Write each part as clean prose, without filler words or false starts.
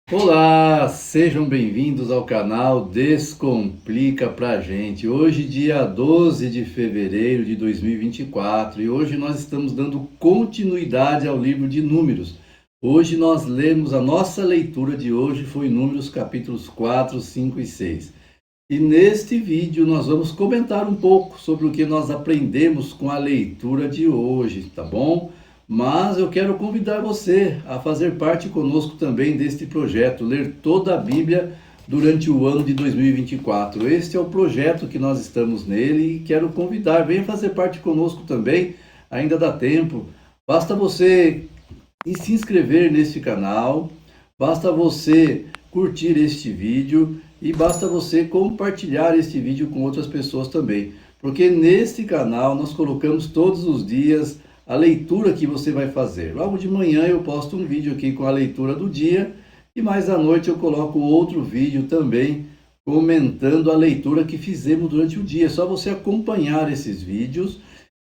Olá, sejam bem-vindos ao canal Descomplica pra gente. Hoje, dia 12 de fevereiro de 2024, e hoje nós estamos dando continuidade ao livro de Números. Hoje nós lemos, a nossa leitura de hoje foi Números capítulos 4, 5 e 6. E neste vídeo nós vamos comentar um pouco sobre o que nós aprendemos com a leitura de hoje, tá bom? Mas eu quero convidar você a fazer parte conosco também deste projeto, ler toda a Bíblia durante o ano de 2024. Este é o projeto que nós estamos nele e quero convidar, venha fazer parte conosco também, ainda dá tempo. Basta você se inscrever neste canal, basta você curtir este vídeo e basta você compartilhar este vídeo com outras pessoas também. Porque neste canal nós colocamos todos os dias a leitura que você vai fazer. Logo de manhã eu posto um vídeo aqui com a leitura do dia e mais à noite eu coloco outro vídeo também comentando a leitura que fizemos durante o dia. É só você acompanhar esses vídeos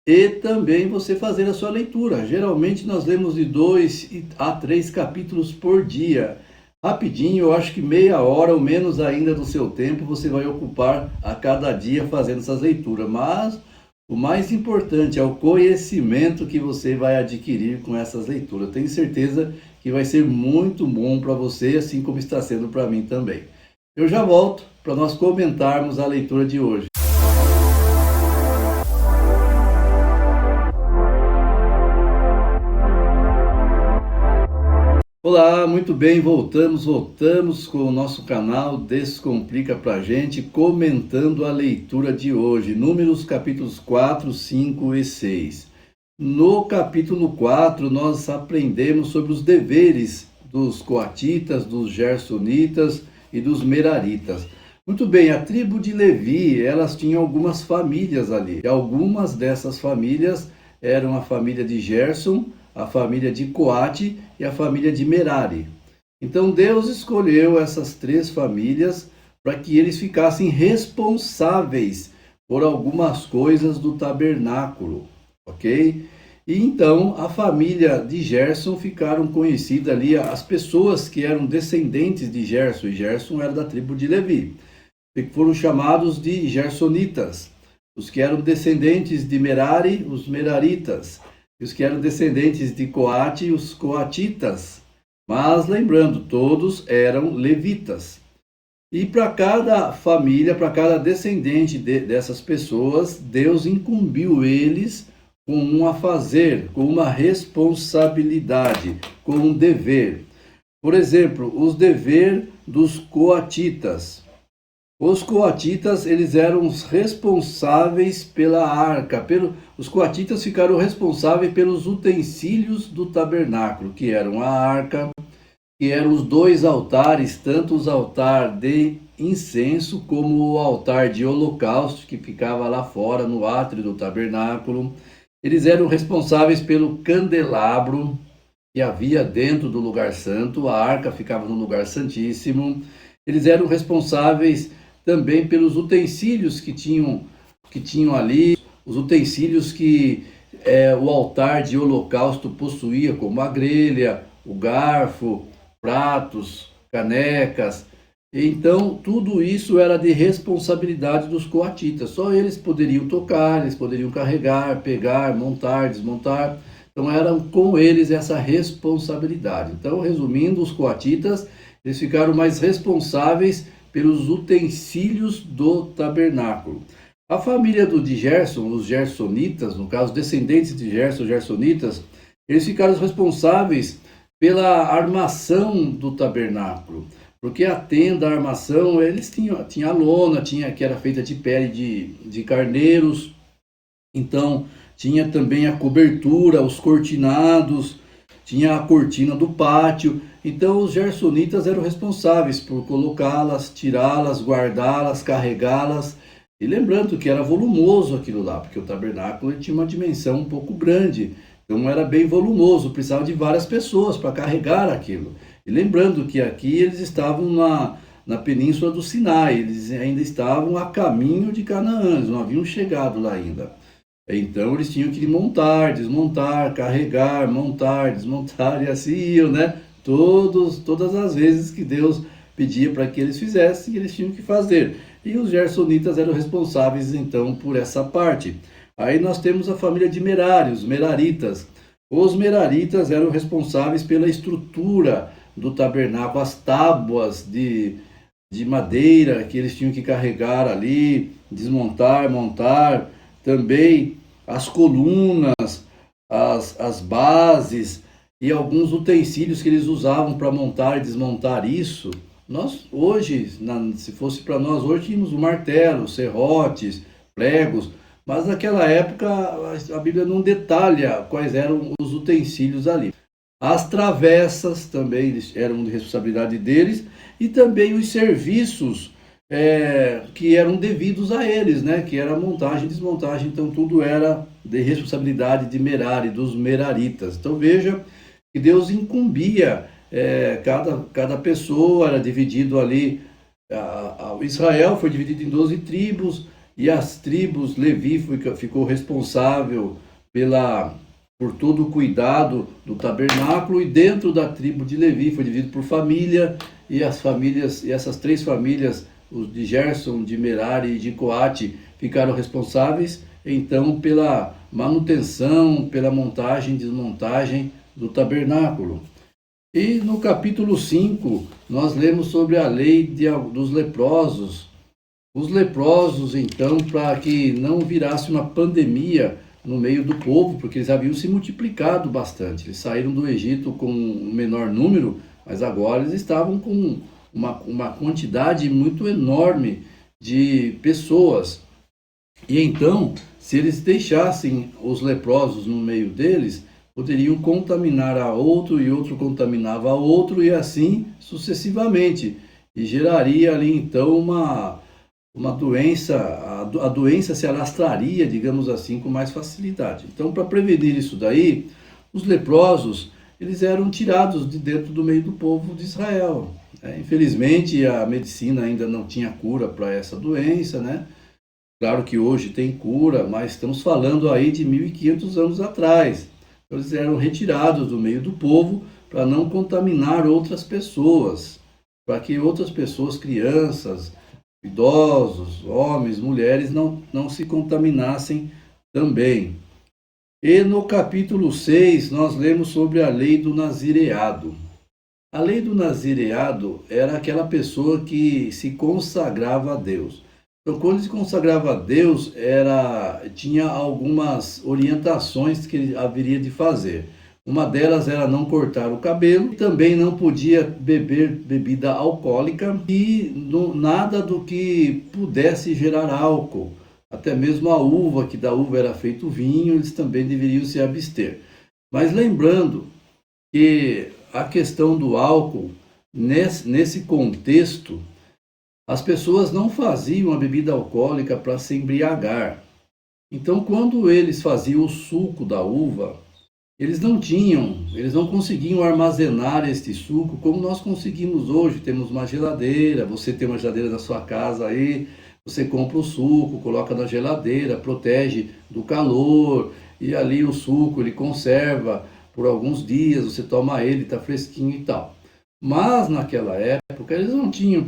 e também você fazer a sua leitura. Geralmente nós lemos de 2 a 3 capítulos por dia. Rapidinho, eu acho que meia hora ou menos ainda do seu tempo você vai ocupar a cada dia fazendo essas leituras, mas o mais importante é o conhecimento que você vai adquirir com essas leituras. Eu tenho certeza que vai ser muito bom para você, assim como está sendo para mim também. Eu já volto para nós comentarmos a leitura de hoje. Olá, muito bem, voltamos com o nosso canal Descomplica pra gente, comentando a leitura de hoje, Números capítulos 4, 5 e 6. No capítulo 4, nós aprendemos sobre os deveres dos coatitas, dos gersonitas e dos meraritas. Muito bem, a tribo de Levi, elas tinham algumas famílias ali, e algumas dessas famílias eram a família de Gerson, a família de Coate e a família de Merari. Então Deus escolheu essas três famílias para que eles ficassem responsáveis por algumas coisas do tabernáculo, ok? E então a família de Gerson ficaram conhecidas ali, as pessoas que eram descendentes de Gerson, e Gerson era da tribo de Levi, e foram chamados de gersonitas. Os que eram descendentes de Merari, os meraritas. E os que eram descendentes de Coate, os coatitas. Mas lembrando, todos eram levitas. E para cada família, para cada descendente dessas pessoas, Deus incumbiu eles com um afazer, com uma responsabilidade, com um dever. Por exemplo, os deveres dos coatitas. Os coatitas, eles eram os responsáveis pela arca. Os coatitas ficaram responsáveis pelos utensílios do tabernáculo, que eram a arca, que eram os dois altares, tanto os altares de incenso como o altar de holocausto, que ficava lá fora no átrio do tabernáculo. Eles eram responsáveis pelo candelabro que havia dentro do lugar santo, a arca ficava no lugar santíssimo. Eles eram responsáveis também pelos utensílios que tinham ali, os utensílios que o altar de holocausto possuía, como a grelha, o garfo, pratos, canecas. Então, tudo isso era de responsabilidade dos coatitas. Só eles poderiam tocar, eles poderiam carregar, pegar, montar, desmontar. Então, eram com eles essa responsabilidade. Então, resumindo, os coatitas, eles ficaram mais responsáveis pelos utensílios do tabernáculo. A família de Gerson, os gersonitas, no caso, descendentes de Gerson, gersonitas, eles ficaram responsáveis pela armação do tabernáculo. Porque a tenda, a armação, eles tinham a lona, que era feita de pele de carneiros. Então, tinha também a cobertura, os cortinados, tinha a cortina do pátio. Então os gersonitas eram responsáveis por colocá-las, tirá-las, guardá-las, carregá-las. E lembrando que era volumoso aquilo lá, porque o tabernáculo tinha uma dimensão um pouco grande. Então era bem volumoso, precisava de várias pessoas para carregar aquilo. E lembrando que aqui eles estavam na península do Sinai, eles ainda estavam a caminho de Canaã, eles não haviam chegado lá ainda. Então eles tinham que montar, desmontar, carregar, montar, desmontar, e assim iam, né? Todas as vezes que Deus pedia para que eles fizessem, eles tinham que fazer. E os gersonitas eram responsáveis, então, por essa parte. Aí nós temos a família de Merari, os Meraritas. Os Meraritas eram responsáveis pela estrutura do tabernáculo, as tábuas de madeira que eles tinham que carregar ali, desmontar, montar, também as colunas, as bases e alguns utensílios que eles usavam para montar e desmontar isso. Nós hoje, se fosse para nós hoje, tínhamos o martelo, serrotes, pregos, mas naquela época a Bíblia não detalha quais eram os utensílios ali. As travessas também eram de responsabilidade deles e também os serviços que eram devidos a eles, né? Que era montagem e desmontagem, então tudo era de responsabilidade de Merari, dos Meraritas. Então veja que Deus incumbia cada pessoa, era dividido ali, Israel foi dividido em 12 tribos, e as tribos, Levi ficou responsável por todo o cuidado do tabernáculo, e dentro da tribo de Levi foi dividido por família, e essas 3 famílias, os de Gerson, de Merari e de Coate, ficaram responsáveis então pela manutenção, pela montagem e desmontagem do tabernáculo. E no capítulo 5, nós lemos sobre a lei dos leprosos. Os leprosos, então, para que não virasse uma pandemia no meio do povo, porque eles haviam se multiplicado bastante. Eles saíram do Egito com um menor número, mas agora eles estavam com uma quantidade muito enorme de pessoas. E então, se eles deixassem os leprosos no meio deles, poderiam contaminar a outro, e outro contaminava a outro, e assim sucessivamente. E geraria ali, então, uma doença, a doença se alastraria, digamos assim, com mais facilidade. Então, para prevenir isso daí, os leprosos, eles eram tirados de dentro do meio do povo de Israel. Infelizmente, a medicina ainda não tinha cura para essa doença, né? Claro que hoje tem cura, mas estamos falando aí de 1.500 anos atrás. Eles eram retirados do meio do povo para não contaminar outras pessoas, para que outras pessoas, crianças, idosos, homens, mulheres, não se contaminassem também. E no capítulo 6, nós lemos sobre a lei do nazireado. A lei do nazireado era aquela pessoa que se consagrava a Deus. Então, quando se consagrava a Deus, tinha algumas orientações que ele haveria de fazer. Uma delas era não cortar o cabelo, também não podia beber bebida alcoólica e nada do que pudesse gerar álcool. Até mesmo a uva, que da uva era feito vinho, eles também deveriam se abster. Mas lembrando que a questão do álcool, nesse contexto, as pessoas não faziam a bebida alcoólica para se embriagar. Então, quando eles faziam o suco da uva, eles não conseguiam armazenar este suco como nós conseguimos hoje. Temos uma geladeira, você tem uma geladeira na sua casa aí, você compra o suco, coloca na geladeira, protege do calor, e ali o suco ele conserva por alguns dias, você toma ele, está fresquinho e tal. Mas naquela época eles não tinham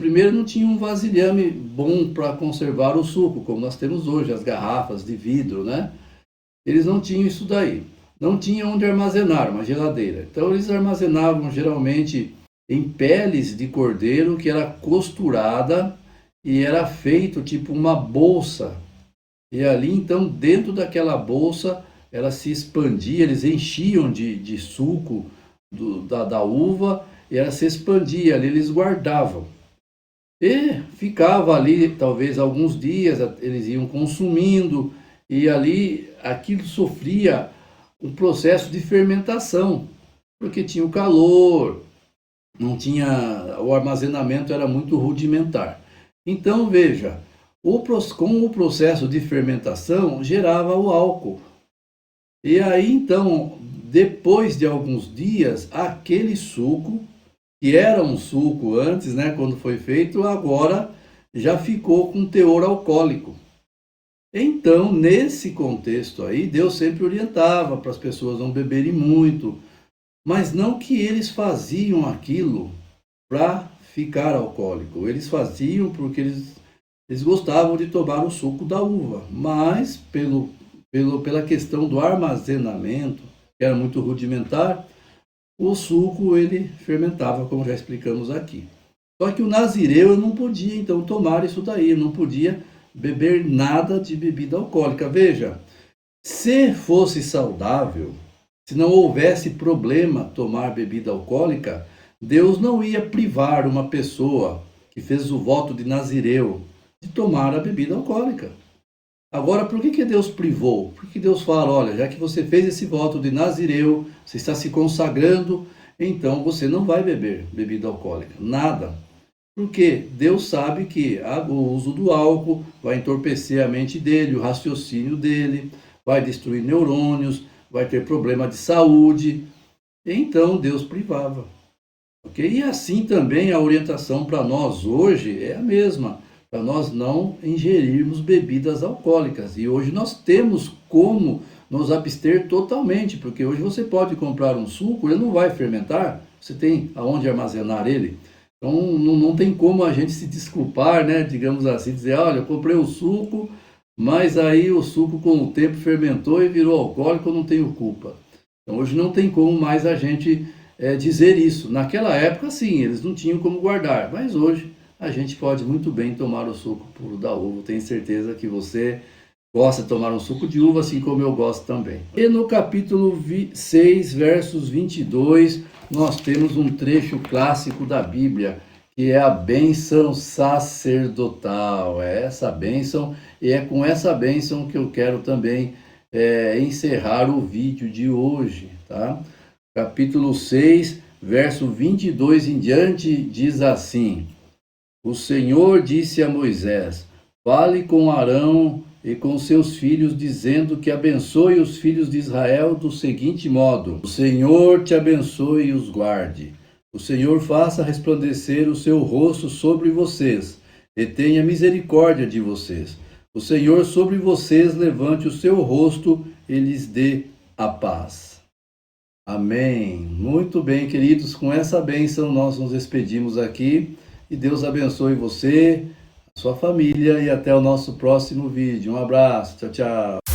um vasilhame bom para conservar o suco, como nós temos hoje, as garrafas de vidro, né? Eles não tinham isso daí. Não tinham onde armazenar, uma geladeira. Então eles armazenavam geralmente em peles de cordeiro que era costurada e era feito tipo uma bolsa. E ali então dentro daquela bolsa ela se expandia, eles enchiam de suco da uva, e ela se expandia, ali eles guardavam. E ficava ali talvez alguns dias, eles iam consumindo, e ali aquilo sofria um processo de fermentação, porque tinha o calor, o armazenamento era muito rudimentar. Então veja, com o processo de fermentação gerava o álcool. E aí então, depois de alguns dias, aquele suco, que era um suco antes, né, quando foi feito, agora já ficou com teor alcoólico. Então, nesse contexto aí, Deus sempre orientava para as pessoas não beberem muito, Mas não que eles faziam aquilo para ficar alcoólico. Eles faziam porque eles gostavam de tomar o suco da uva, mas pela questão do armazenamento, que era muito rudimentar, o suco ele fermentava, como já explicamos aqui. Só que o nazireu não podia então tomar isso daí, não podia beber nada de bebida alcoólica. Veja, se fosse saudável, se não houvesse problema tomar bebida alcoólica, Deus não ia privar uma pessoa que fez o voto de nazireu de tomar a bebida alcoólica. Agora, por que Deus privou? Porque Deus fala, olha, já que você fez esse voto de nazireu, você está se consagrando, então você não vai beber bebida alcoólica, nada. Porque Deus sabe que o uso do álcool vai entorpecer a mente dele, o raciocínio dele, vai destruir neurônios, vai ter problema de saúde. Então Deus privava. Okay? E assim também a orientação para nós hoje é a mesma, para nós não ingerirmos bebidas alcoólicas. E hoje nós temos como nos abster totalmente, porque hoje você pode comprar um suco, ele não vai fermentar, você tem aonde armazenar ele. Então não tem como a gente se desculpar, né? Digamos assim, dizer, olha, eu comprei um suco, mas aí o suco com o tempo fermentou e virou alcoólico, eu não tenho culpa. Então hoje não tem como mais a gente dizer isso. Naquela época, sim, eles não tinham como guardar, mas hoje a gente pode muito bem tomar o suco puro da uva. Tenho certeza que você gosta de tomar um suco de uva, assim como eu gosto também. E no capítulo 6, versos 22, nós temos um trecho clássico da Bíblia, que é a bênção sacerdotal. É essa bênção, e é com essa bênção que eu quero também encerrar o vídeo de hoje, tá? Capítulo 6, verso 22 em diante, diz assim: O Senhor disse a Moisés, fale com Arão e com seus filhos, dizendo que abençoe os filhos de Israel do seguinte modo: O Senhor te abençoe e os guarde. O Senhor faça resplandecer o seu rosto sobre vocês e tenha misericórdia de vocês. O Senhor sobre vocês levante o seu rosto e lhes dê a paz. Amém. Muito bem, queridos, com essa bênção nós nos despedimos aqui e Deus abençoe você, a sua família e até o nosso próximo vídeo. Um abraço, tchau, tchau.